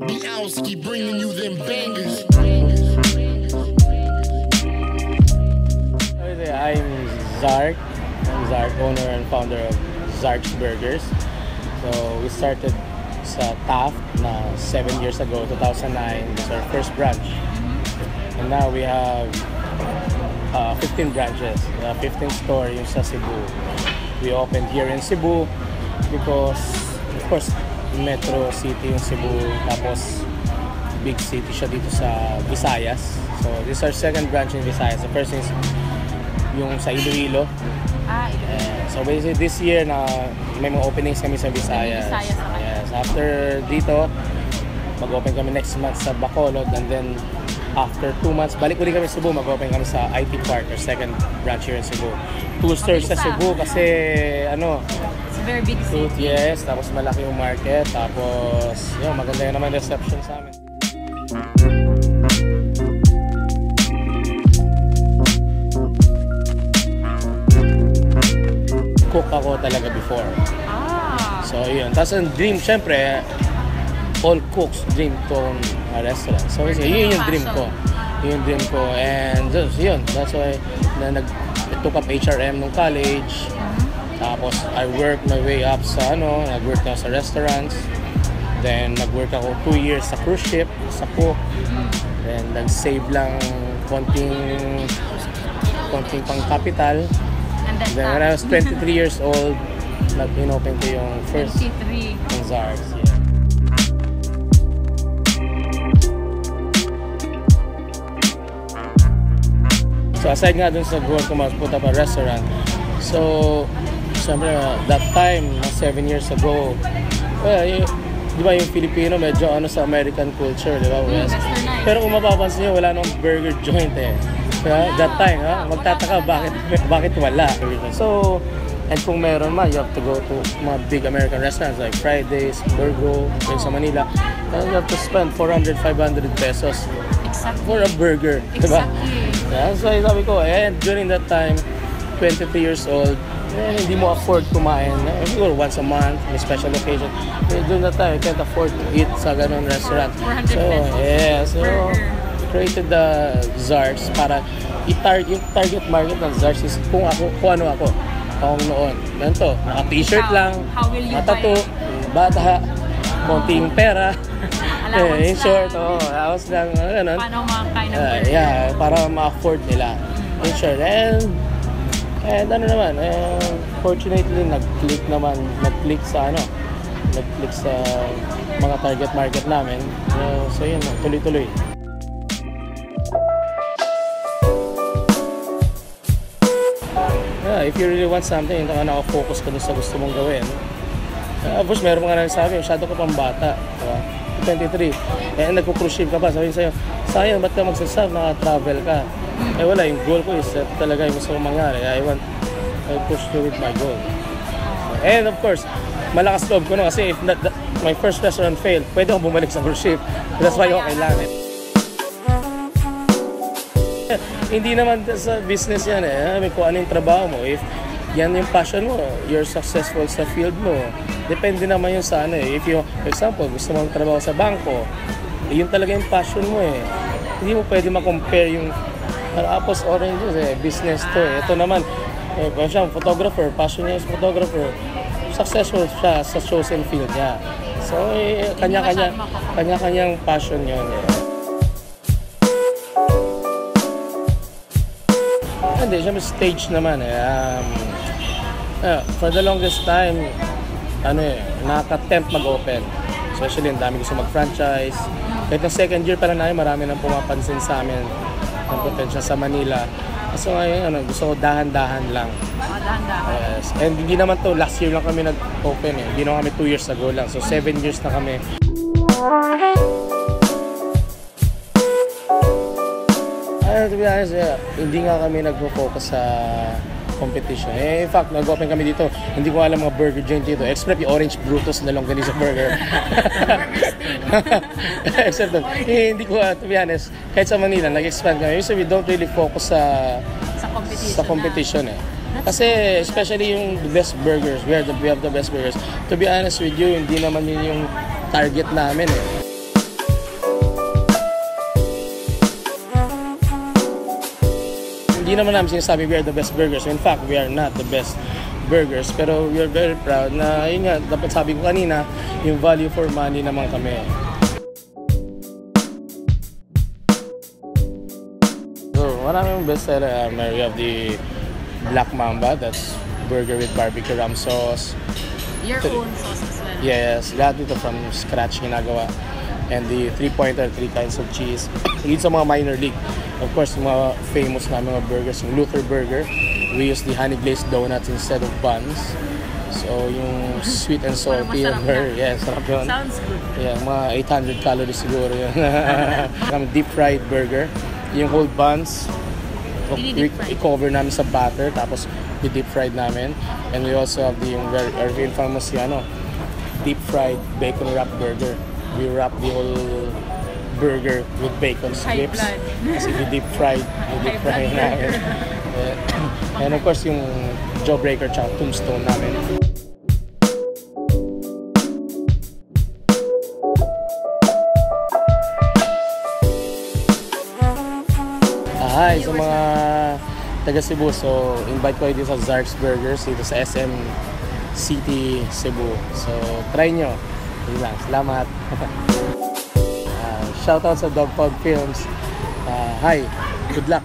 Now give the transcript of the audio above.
Bialski bringing you them bangers. I'm Zark. I'm Zark, owner and founder of Zark's Burgers. So we started sa Taft na 7 years ago, 2009. This is our first branch. And now we have 15 branches, 15 store yung sa Cebu. We opened here in Cebu because, of course, Metro City yung Cebu, tapos big city siya dito sa Visayas. So this is our second branch in Visayas. The first is yung sa Iloilo. So basically this year na may mga openings kami sa Visayas. Yes. After dito, mag-open kami next month sa Bacolod, and then after 2 months, balik ulit kami sa Cebu, mag-open kami sa IT Park, or second branch here in Cebu. 2 stores sa Cebu kasi it's a very big city. Yes, tapos malaki yung market, tapos yun, maganda yun naman reception sa amin. Cook ako talaga before. So yun, tapos ang dream, syempre all cooks dream to own a restaurant. So yun yung dream ko. Yun yung dream ko. And yun, that's why I took up HRM nung college. Tapos I worked my way up sa nag-work ako sa restaurants. Then nag-work ako 2 years sa cruise ship, sa cook. Then nag-save lang konting pang capital. Then when I was 23 years old, nag-inopen ko yung first ng Zark's. Yeah. So aside nga dun sa goal ko mag-put up a restaurant, so siyempre that time, 7 years ago, well, di ba yung Filipino medyo sa American culture, di ba? Yes. Pero kung mapapansin nyo, wala nang burger joint eh. That time, magtataka bakit wala. So, and kung meron man, you have to go to mga big American restaurants like Fridays, Burgo, yung sa Manila. And you have to spend 400, 500 pesos for a burger. Diba? Yeah, so sabi ko, and during that time, 23 years old, hindi mo afford kumain. Siguro once a month, may special occasion. During that time, I can't afford to eat sa ganun restaurant. So, yeah, so created the Zark's para yung target market ng Zark's is kung ano ako noon. Ganito, naka-t-shirt lang, matato, bata, konting pera, in short, house lang, ganun. Paano makakain ng burger? Yeah, para ma-afford nila. In short, and ano naman, fortunately, nag-click sa mga target market namin. So yun, tuloy-tuloy. If you really want something, nakafocus ka dun sa gusto mong gawin. Of course, meron mga nagsabi, masyado ka pang bata. Diba? 23. Nagpo-cruise ship ka pa. Sabihin sa'yo, sayang, ba't ka magsasabi, naka-travel ka? Wala, yung goal ko is talaga yung gusto kong mangyari. I push through with my goal. And of course, malakas loob ko kasi if my first restaurant failed, pwede akong bumalik sa cruise ship. That's why okay lang Hindi naman sa business yan may kung ano yung trabaho mo. If yan yung passion mo, you're successful sa field mo. Depende naman yun sa If you, for example, gusto mong trabaho sa bangko, yun talaga yung passion mo Hindi mo pwede ma-compare yung apples, oranges business to Ito naman, kung siya photographer, passion niya is photographer, successful siya sa chosen field niya. So, kanya-kanyang passion yun Hindi, siyempre stage naman for the longest time, nakaka-tempt mag-open. Especially, ang dami gusto mag-franchise. Kahit na second year pa lang namin, marami nang pumapansin sa amin ng potential sa Manila. So ngayon, gusto ko dahan-dahan lang. Dahan-dahan. Yes. And hindi naman to, last year lang kami nag-open Hindi naman kami 2 years ago lang. So 7 years na kami. To be honest, hindi nga kami nagpo-focus sa competition. In fact, nag-open kami dito, hindi ko alam mga burger joint dito. Except yung Orange Brutus na longganisa burger. Except hindi ko, to be honest, kahit sa Manila, nag-expand kami. So we don't really focus sa competition Kasi especially yung best burgers, we have the best burgers. To be honest with you, hindi naman yun yung target namin eh. Hindi naman namin sinasabi we are the best burgers. In fact, we are not the best burgers. Pero we are very proud na, yun nga, dapat sabi ko kanina, yung value for money naman kami. So, maraming bestseller. We have the Black Mamba, that's burger with barbecue ram sauce. Your own sauce as well. Yes, lahat dito from scratch ginagawa. And the 3-pointer, 3 kinds of cheese. Higit sa mga minor league. Of course, yung mga famous na mga burgers, yung Luther Burger. We use the honey glazed donuts instead of buns. So, yung sweet and salty and burger. Yeah, sarap yun. Sounds good. Yeah, mga 800 calories siguro yun. Deep fried burger. Yung whole buns, i-cover namin sa batter, tapos i-deep fried namin. And we also have the yung very famous deep fried bacon wrap burger. We wrap the whole burger with bacon strips. Kasi i-deep fried namin. And of course yung Jawbreaker tsaka Tombstone namin. Hi sa mga taga Cebu. So, invite ko dito sa Zark's Burgers dito sa SM City, Cebu. So, try nyo. Yun lang. Salamat. Shoutout sa Dogpog Films. Hi. Good luck.